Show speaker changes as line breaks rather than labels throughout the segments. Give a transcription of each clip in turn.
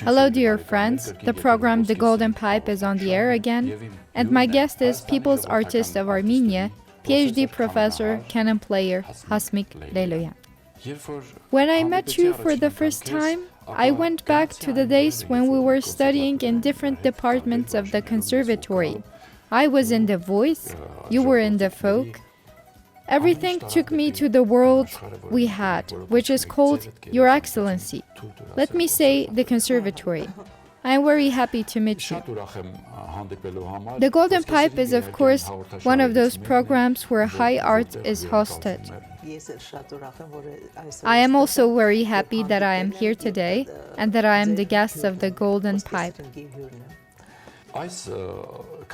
Hello, dear friends. The program The Golden Pipe is on the air again, and my guest is People's Artist of Armenia, PhD Professor, Kanun player Hasmik Leyloyan. When I met you for the first time, I went back to the days when we were studying in different departments of the conservatory. I was in the voice, you were in the folk. Everything took me to the world we had, which is called Your Excellency. Let me say the conservatory. I am very happy to meet you. The Golden Pipe is, of course, one of those programs where high art is hosted. I am also very happy that I am here today and that I am the guest of the Golden Pipe.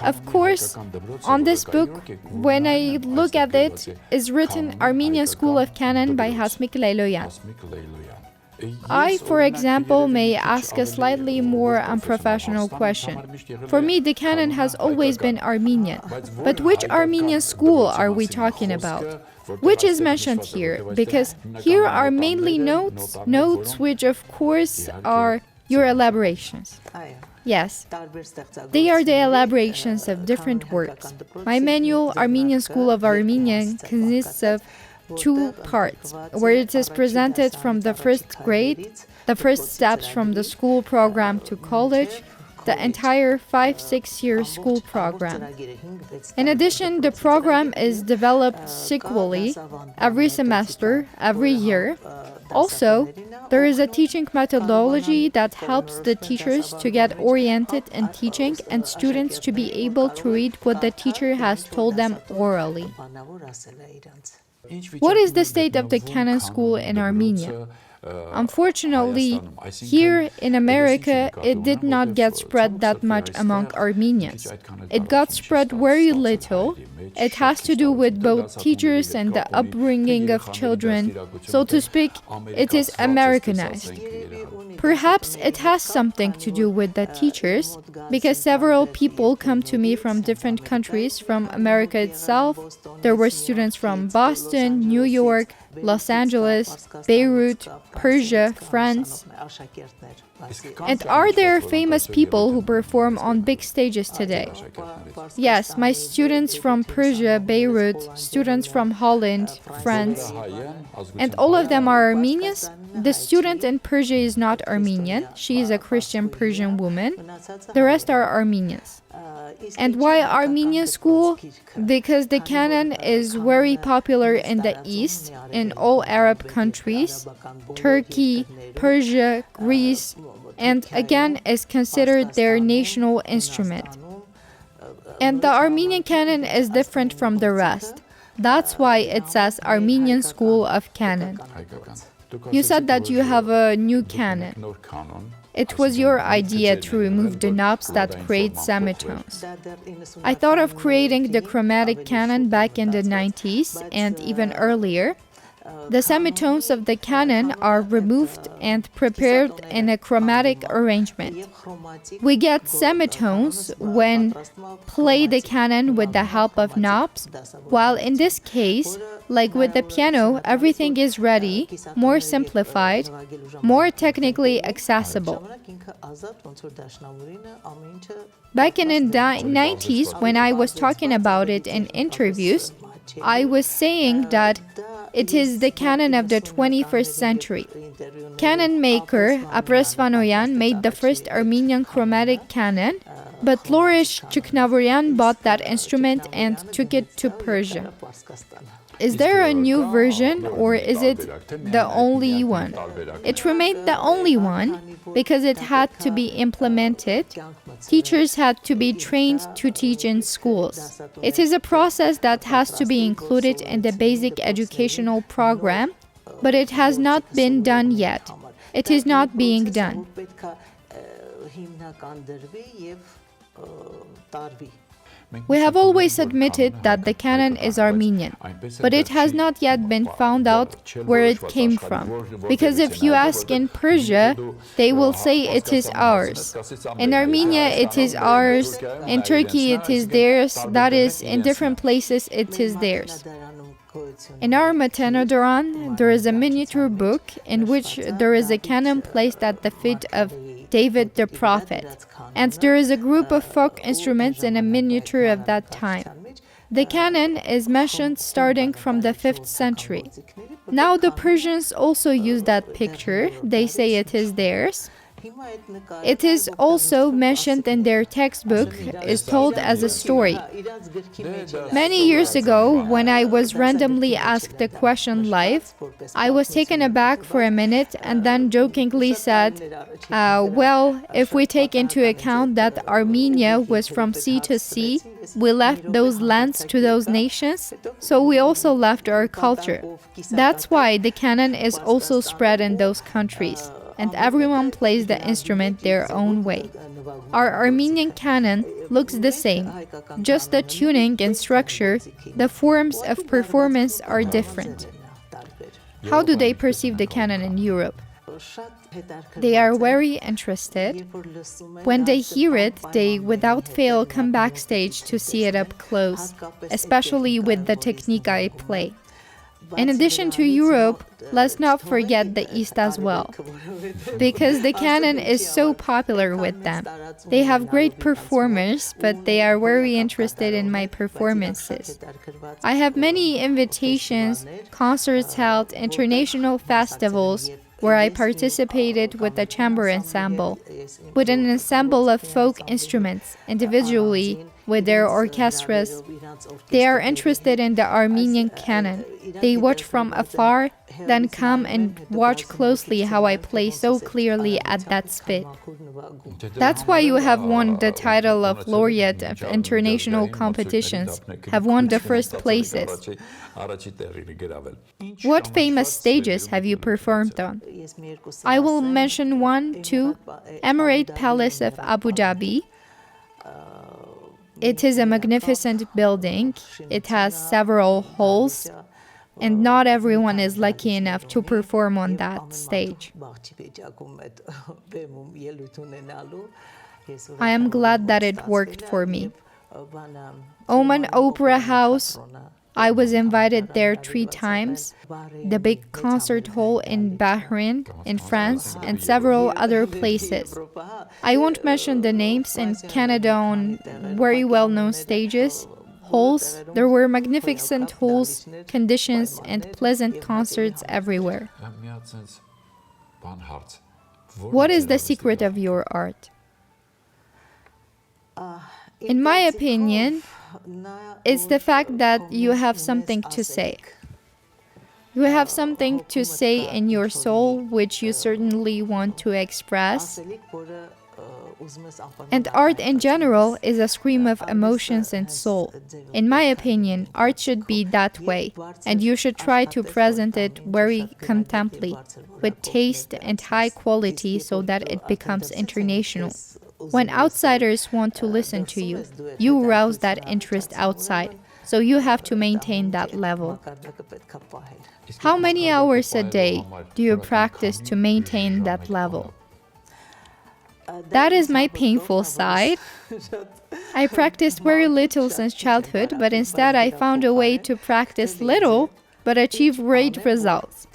Of course, on this book, when I look at it, is written Armenian School of Kanun by Hasmik Leyloyan. I, for example, may ask a slightly more unprofessional question. For me, the canon has always been Armenian. But which Armenian school are we talking about? Which is mentioned here? Because here are mainly notes which of course are your elaborations. Yes, they are the elaborations of different works. My manual, Armenian School of Armenian, consists of two parts, where it is presented from the first grade, the first steps from the school program to college, the entire 5-6 year school program. In addition, the program is developed sequentially, every semester, every year. Also, there is a teaching methodology that helps the teachers to get oriented in teaching and students to be able to read what the teacher has told them orally. What is the state of the Kanun school in Armenia? Unfortunately, here in America, it did not get spread that much among Armenians. It got spread very little. It has to do with both teachers and the upbringing of children. So to speak, it is Americanized. Perhaps it has something to do with the teachers, because several people come to me from different countries, from America itself. There were students from Boston, New York, Los Angeles, Beirut, Persia, France. And are there famous people who perform on big stages today? Yes, my students from Persia, Beirut, students from Holland, France, and all of them are Armenians. The student in Persia is not Armenian. She is a Christian Persian woman. The rest are Armenians. And why Armenian school? Because the canon is very popular in the East, in all Arab countries, Turkey, Persia, Greece, and again is considered their national instrument. And the Armenian canon is different from the rest. That's why it says Armenian School of Kanun. You said that you have a new canon. It was your idea to remove the knobs that create semitones. I thought of creating the chromatic canon back in the 90s and even earlier. The semitones of the canon are removed and prepared in a chromatic arrangement. We get semitones when play the canon with the help of knobs, while in this case, like with the piano, everything is ready, more simplified, more technically accessible. Back in the 90s, when I was talking about it in interviews, I was saying that it is the canon of the 21st century. Canon maker Apres Vanoyan made the first Armenian chromatic canon, but Flourish Khachaturyan bought that instrument and took it to Persia. Is there a new version, or is it the only one? It remained the only one because it had to be implemented. Teachers had to be trained to teach in schools. It is a process that has to be included in the basic educational program, but it has not been done yet. It is not being done. We have always admitted that the canon is Armenian, but it has not yet been found out where it came from. Because if you ask in Persia, they will say it is ours. In Armenia, it is ours. In Turkey, it is theirs. That is, in different places, it is theirs. In our Matenodoran, there is a miniature book in which there is a canon placed at the feet of David the Prophet, and there is a group of folk instruments in a miniature of that time. The kanun is mentioned starting from the 5th century. Now the Persians also use that picture, they say it is theirs. It is also mentioned in their textbook, is told as a story. Many years ago, when I was randomly asked a question live, I was taken aback for a minute and then jokingly said, well, if we take into account that Armenia was from sea to sea, we left those lands to those nations, so we also left our culture. That's why the kanun is also spread in those countries, and everyone plays the instrument their own way. Our Armenian kanun looks the same, just the tuning and structure, the forms of performance are different. How do they perceive the kanun in Europe? They are very interested. When they hear it, they without fail come backstage to see it up close, especially with the technique I play. In addition to Europe, let's not forget the East as well, because the kanun is so popular with them. They have great performers, but they are very interested in my performances. I have many invitations, concerts held, international festivals, where I participated with a chamber ensemble, with an ensemble of folk instruments, individually, with their orchestras. They are interested in the Armenian kanun. They watch from afar, then come and watch closely how I play so clearly at that speed. That's why you have won the title of laureate of international competitions, have won the first places. What famous stages have you performed on? I will mention one, two, Emirate Palace of Abu Dhabi. It is a magnificent building. It has several halls, and not everyone is lucky enough to perform on that stage. I am glad that it worked for me. Oman Opera House, I was invited there 3 times. The big concert hall in Bahrain, in France, and several other places. I won't mention the names. In Canada on very well-known stages, halls. There were magnificent halls, conditions, and pleasant concerts everywhere. What is the secret of your art? In my opinion, it's the fact that you have something to say. You have something to say in your soul which you certainly want to express. And art in general is a scream of emotions and soul. In my opinion, art should be that way, and you should try to present it very contemporarily, with taste and high quality so that it becomes international. When outsiders want to listen to you, you rouse that interest outside, so you have to maintain that level. How many hours a day do you practice to maintain that level? That is my painful side. I practiced very little since childhood, but instead I found a way to practice little but achieve great results.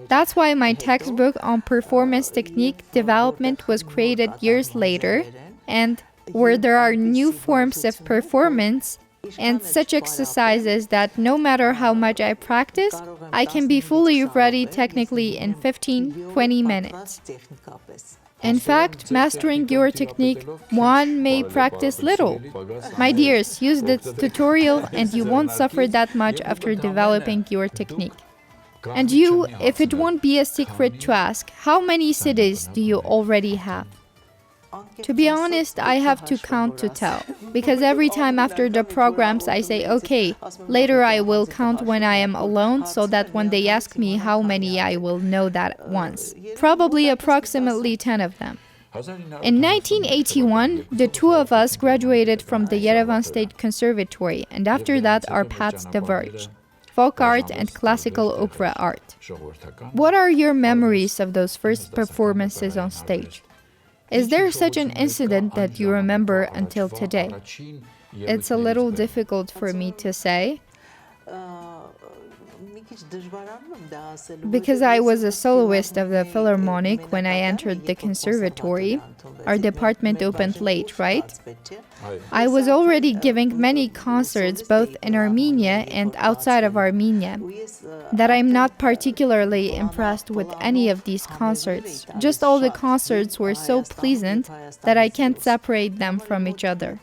That's why my textbook on performance technique development was created years later, and where there are new forms of performance and such exercises that no matter how much I practice, I can be fully ready technically in 15-20 minutes. In fact, mastering your technique, one may practice little. My dears, use this tutorial and you won't suffer that much after developing your technique. And you, if it won't be a secret to ask, how many CDs do you already have? To be honest, I have to count to tell, because every time after the programs I say, okay, later I will count when I am alone, so that when they ask me how many I will know that once. Probably approximately 10 of them. In 1981, the 2 of us graduated from the Yerevan State Conservatory, and after that our paths diverged. Folk art and classical opera art. What are your memories of those first performances on stage? Is there such an incident that you remember until today? It's a little difficult for me to say. Because I was a soloist of the Philharmonic when I entered the conservatory, our department opened late, right? I was already giving many concerts both in Armenia and outside of Armenia. That I'm not particularly impressed with any of these concerts. Just all the concerts were so pleasant that I can't separate them from each other.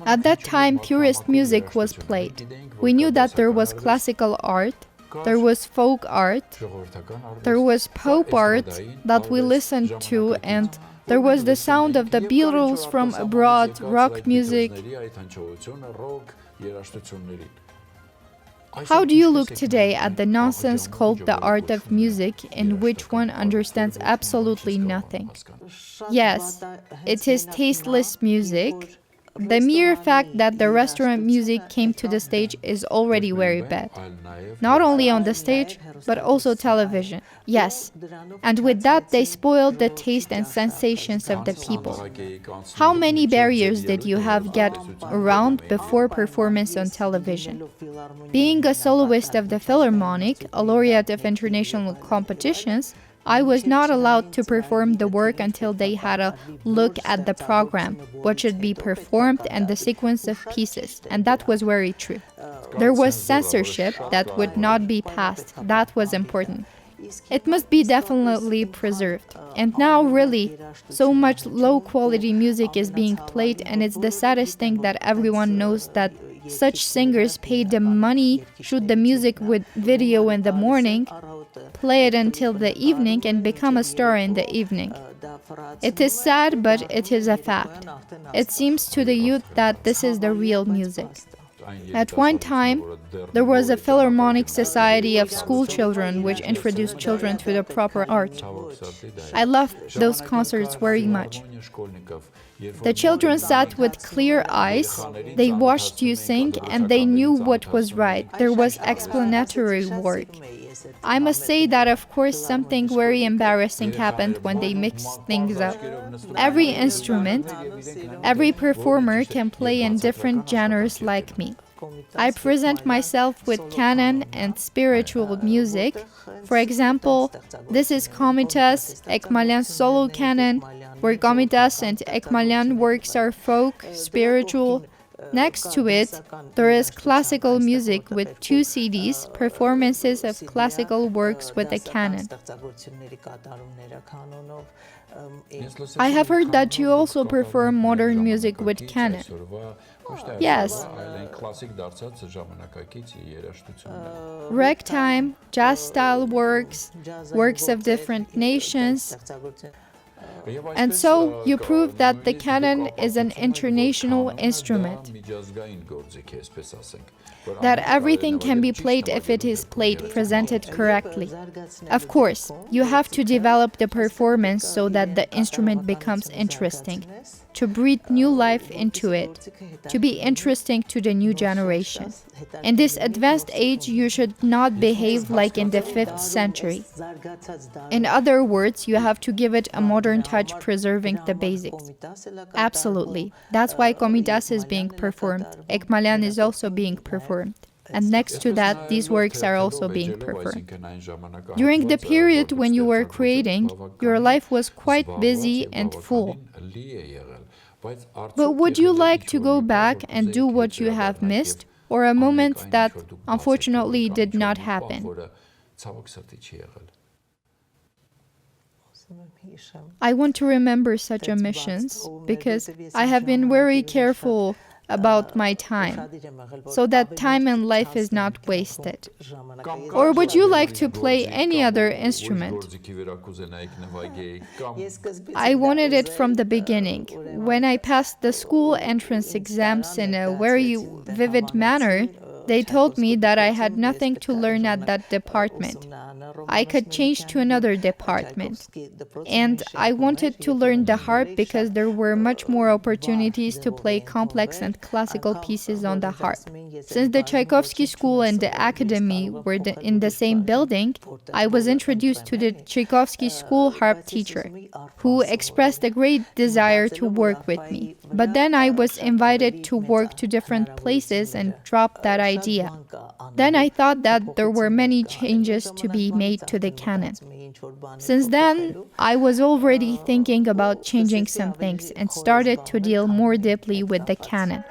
At that time, purist music was played. We knew that there was classical art, there was folk art, there was pop art that we listened to, and there was the sound of the Beatles from abroad, rock music. How do you look today at the nonsense called the art of music, in which one understands absolutely nothing? Yes, it is tasteless music. The mere fact that the restaurant music came to the stage is already very bad. Not only on the stage, but also television. Yes, and with that they spoiled the taste and sensations of the people. How many barriers did you have get around before performance on television? Being a soloist of the Philharmonic, a laureate of international competitions, I was not allowed to perform the work until they had a look at the program, what should be performed, and the sequence of pieces, and that was very true. There was censorship that would not be passed, that was important. It must be definitely preserved. And now, really, so much low-quality music is being played, and it's the saddest thing that everyone knows that such singers pay the money, shoot the music with video in the morning, play it until the evening, and become a star in the evening. It is sad, but it is a fact. It seems to the youth that this is the real music. At one time, there was a Philharmonic Society of school children which introduced children to the proper art. I loved those concerts very much. The children sat with clear eyes, they watched you sing, and they knew what was right. There was explanatory work. I must say that of course something very embarrassing happened when they mixed things up. Every instrument, every performer can play in different genres like me. I present myself with qanun and spiritual music. For example, this is Komitas, Ekmalyan solo qanun, where Komitas and Ekmalyan works are folk, spiritual. Next to it, there is classical music with 2 CDs, performances of classical works with a qanun. I have heard that you also perform modern music with qanun. Yes. Ragtime, jazz-style works, works of different nations. And so you prove that the qanun is an international instrument, that everything can be played if it is played, presented correctly. Of course, you have to develop the performance so that the instrument becomes interesting, to breathe new life into it, to be interesting to the new generation. In this advanced age, you should not behave like in the 5th century. In other words, you have to give it a modern touch, preserving the basics. Absolutely. That's why Komitas is being performed. Ekmalyan is also being performed. And next to that, these works are also being performed. During the period when you were creating, your life was quite busy and full. But would you like to go back and do what you have missed, or a moment that unfortunately did not happen? I want to remember such omissions because I have been very careful about my time, so that time in life is not wasted. Or would you like to play any other instrument? I wanted it from the beginning. When I passed the school entrance exams in a very vivid manner, they told me that I had nothing to learn at that department. I could change to another department. And I wanted to learn the harp because there were much more opportunities to play complex and classical pieces on the harp. Since the Tchaikovsky School and the Academy were in the same building, I was introduced to the Tchaikovsky School harp teacher, who expressed a great desire to work with me. But then I was invited to work to different places and dropped that idea. Then I thought that there were many changes to be made to the canon. Since then, I was already thinking about changing some things and started to deal more deeply with the canon.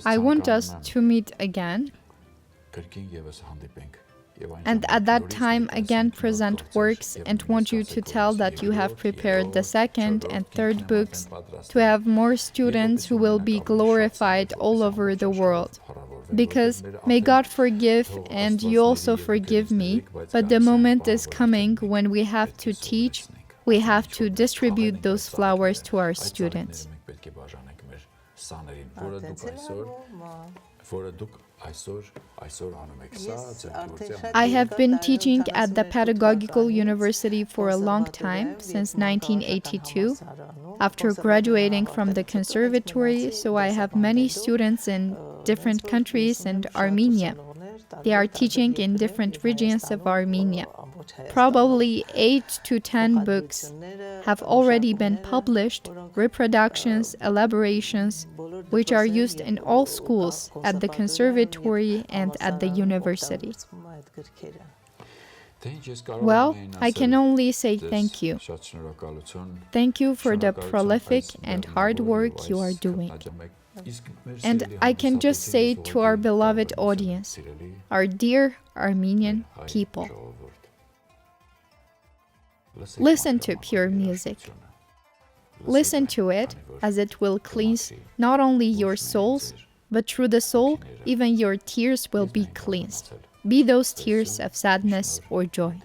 I want us to meet again, and at that time again present works, and want you to tell that you have prepared the second and third books to have more students who will be glorified all over the world. Because may God forgive and you also forgive me, but the moment is coming when we have to teach We have to distribute those flowers to our students. I have been teaching at the Pedagogical University for a long time, since 1982, after graduating from the conservatory, so I have many students in different countries and Armenia. They are teaching in different regions of Armenia. Probably 8 to 10 books have already been published, reproductions, elaborations, which are used in all schools, at the conservatory and at the university. Well, I can only say thank you. Thank you for the prolific and hard work you are doing. And I can just say to our beloved audience, our dear Armenian people, listen to pure music. Listen to it, as it will cleanse not only your souls, but through the soul, even your tears will be cleansed, be those tears of sadness or joy.